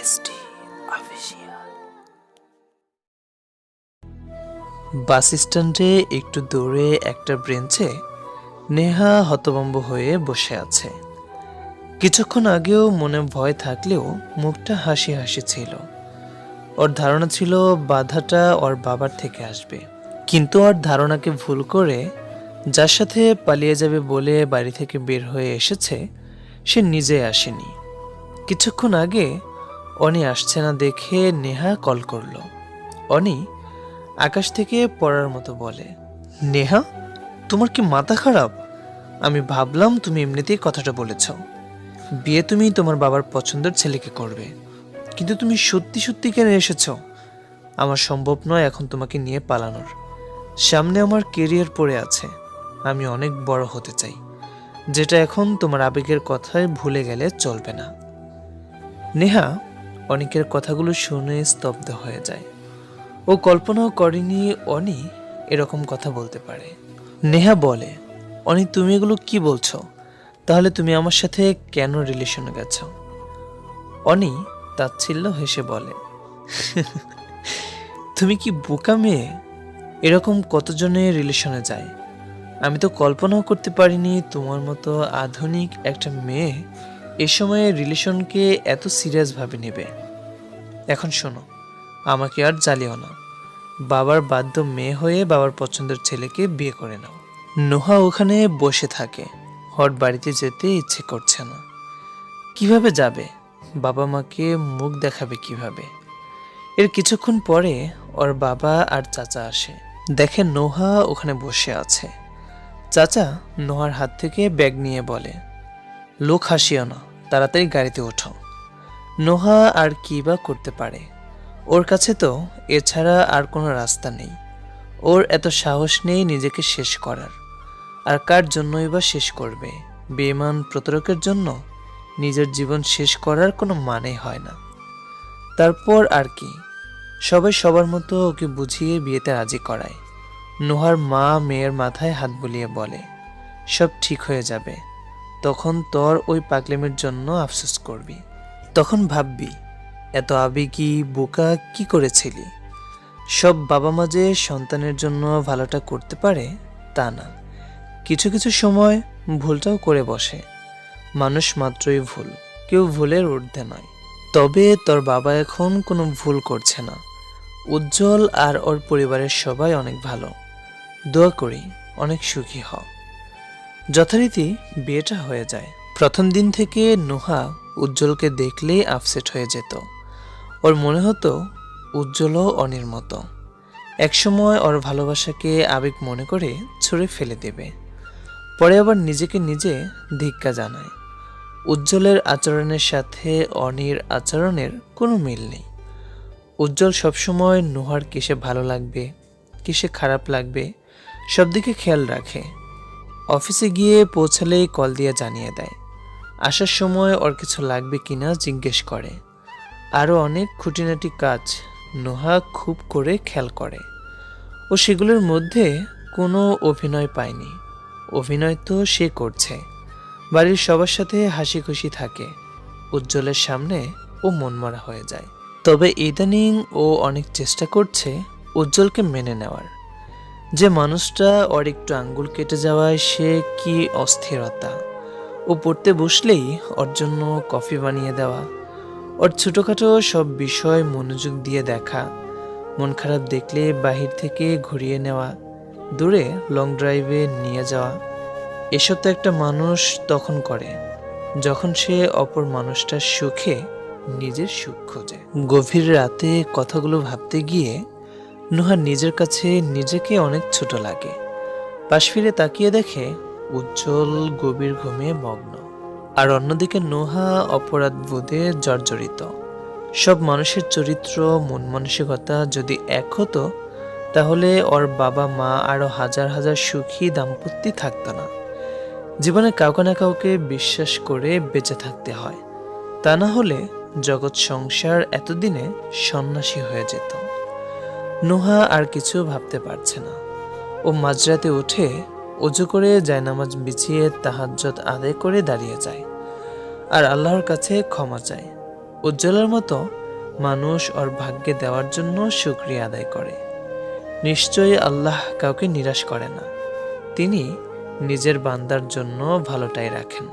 SD official. বাস স্ট্যান্ডে একটু দূরে একটা বেঞ্চে নেহা হতভম্ব হয়ে বসে আছে। কিছুক্ষণ আগেও মনে ভয় থাকলেও মুখটা হাসি হাসি ছিল। ওর ধারণা ছিল বাধাটা ওর বাবার থেকে আসবে, কিন্তু ওর ধারণাকে ভুল করে যার সাথে পালিয়ে যাবে বলে বাড়ি থেকে বের হয়ে এসেছে সে নিজে আসেনি। কিছুক্ষণ আগে অনি আসছে না দেখে নেহা কল করলো। অনি আকাশ থেকে পড়ার মতো বলে, নেহা, তোমার কি মাথা খারাপ? আমি ভাবলাম তুমি এমনিতেই কথাটা বলেছ, বিয়ে তুমি তোমার বাবার পছন্দের ছেলেকে করবে, কিন্তু তুমি সত্যি সত্যি কেন এসেছ? আমার সম্ভব নয় এখন তোমাকে নিয়ে পালানোর। সামনে আমার কেরিয়ার পড়ে আছে, আমি অনেক বড় হতে চাই, যেটা এখন তোমার আবেগের কথায় ভুলে গেলে চলবে না। নেহা অনিকের কথাগুলো শুনে স্তব্ধ হয়ে যায়। ও কল্পনাও করেনি অনি এরকম কথা বলতে পারে। নেহা বলে, অনি তুমি এগুলো কি বলছো? তাহলে তুমি আমার সাথে কেন রিলেশনে গেছো? অনি তাচ্ছিল্য হেসে বলে, তুমি কি বোকা মেয়ে? এরকম কতজনের রিলেশনে যায়। আমি তো কল্পনাও করতে পারিনি তোমার মতো আধুনিক একটা মেয়ে এ সময়ে রিলেশনকে এত সিরিয়াস ভাবে নেবে। এখন শোনো, আমাকে আর জ্বালিও না। বাবার বাধ্য মেয়ে হয়ে বাবার পছন্দের ছেলেকে বিয়ে করে নাও। নোহা ওখানে বসে থাকে, ওর বাড়িতে যেতে ইচ্ছে করছে না। কিভাবে যাবে? বাবা মাকে মুখ দেখাবে কিভাবে? এর কিছুক্ষণ পরে ওর বাবা আর চাচা আসে। দেখে নোহা ওখানে বসে আছে। চাচা নোহার হাত থেকে ব্যাগ নিয়ে বলে, লোক হাসিও না, তাড়াতাড়ি গাড়িতে ওঠো। নোহা আর কি বা করতে পারে? ওর কাছে তো এছাড়া আর কোনো রাস্তা নেই। ওর এত সাহস নেই নিজেকে শেষ করার। আর কার জন্যই বা শেষ করবে? বেঈমান প্রতারকের জন্য? নিজের জীবন শেষ করার কোনো মানে হয় না। তারপর আর কি, সবাই সবার মতো ওকে বুঝিয়ে বিয়েতে রাজি করায়। নোহার মা মেয়ের মাথায় হাত বুলিয়ে বলে, সব ঠিক হয়ে যাবে, তখন তোর ওই পাগলামির জন্য আফসোস করবি। তখন ভাববি এত আবেগী বোকা কি করেছিলি। সব বাবা মা যে সন্তানের জন্য ভালোটা করতে পারে তা না, কিছু কিছু সময় ভুলটাও করে বসে। মানুষ মাত্রই ভুল, কেউ ভুলের ঊর্ধ্বে নয়। তবে তোর বাবা এখন কোনো ভুল করছে না। উজ্জ্বল আর ওর পরিবারের সবাই অনেক ভালো। দোয়া করি অনেক সুখী হ। যথারীতি বিয়েটা হয়ে যায়। প্রথম দিন থেকে নোহা উজ্জ্বলকে দেখলেই আপসেট হয়ে যেত। ওর মনে হতো উজ্জ্বলও অনির মতো একসময় ওর ভালোবাসাকে আবেগ মনে করে ছুঁড়ে ফেলে দেবে। পরে আবার নিজেকে নিজে ধিক্কা জানায়। উজ্জ্বলের আচরণের সাথে অনির আচরণের কোনো মিল নেই। উজ্জ্বল সবসময় নোহার কিসে ভালো লাগবে, কিসে খারাপ লাগবে সব দিকে খেয়াল রাখে। অফিসে গিয়ে পৌঁছালেই কল দিয়ে জানিয়ে দেয়। আসার সময় ওর কিছু লাগবে কিনা জিজ্ঞেস করে। আরও অনেক খুঁটিনাটি কাজ নোহা খুব করে খেয়াল করে। ও সেগুলোর মধ্যে কোনো অভিনয় পায়নি। অভিনয় তো সে করছে, বাড়ির সবার সাথে হাসি খুশি থাকে। উজ্জ্বলের সামনে ও মনমরা হয়ে যায়। তবে ইদানিং ও অনেক চেষ্টা করছে উজ্জ্বলকে মেনে নেওয়ার। যে মানুষটা ওর একটু আঙ্গুল কেটে যাওয়ায় সে কি অস্থিরতা। ও পড়তে বসলেই ওর জন্য কফি বানিয়ে দেওয়া, ওর ছোটোখাটো সব বিষয় মনোযোগ দিয়ে দেখা, মন খারাপ দেখলে বাহির থেকে ঘুরিয়ে নেওয়া, দূরে লং ড্রাইভে নিয়ে যাওয়া। এসব তো একটা মানুষ তখন করে যখন সে অপর মানুষটার সুখে নিজের সুখ খোঁজে। গভীর রাতে কথাগুলো ভাবতে গিয়ে নোহা নিজের কাছে নিজেকে অনেক ছোট লাগে। পাশ ফিরে তাকিয়ে দেখে উজ্জ্বল গভীর ঘুমে মগ্ন, আর অন্যদিকে নোহা অপরাধ বোধে জর্জরিত। সব মানুষের চরিত্র মন মানসিকতা যদি এক হতো তাহলে ওর বাবা মা আরো হাজার হাজার সুখী দাম্পত্য থাকতো না। জীবনে কাউকে না কাউকে বিশ্বাস করে বেঁচে থাকতে হয়, তা না হলে জগৎ সংসার এতদিনে সন্ন্যাসী হয়ে যেত। নোহা আর কিছু ভাবতে পারছে না। ও মাঝরাতে উঠে অজু করে জায়নামাজ বিছিয়ে তাহাজ্জুদ আদায় করে দাঁড়িয়ে যায় আর আল্লাহর কাছে ক্ষমা চায়। উজ্জ্বলের মতো মানুষ ওর ভাগ্যে দেওয়ার জন্য শুকরিয়া আদায় করে। নিশ্চয়ই আল্লাহ কাউকে নিরাশ করে না, তিনি নিজের বান্দার জন্য ভালোটাই রাখেন।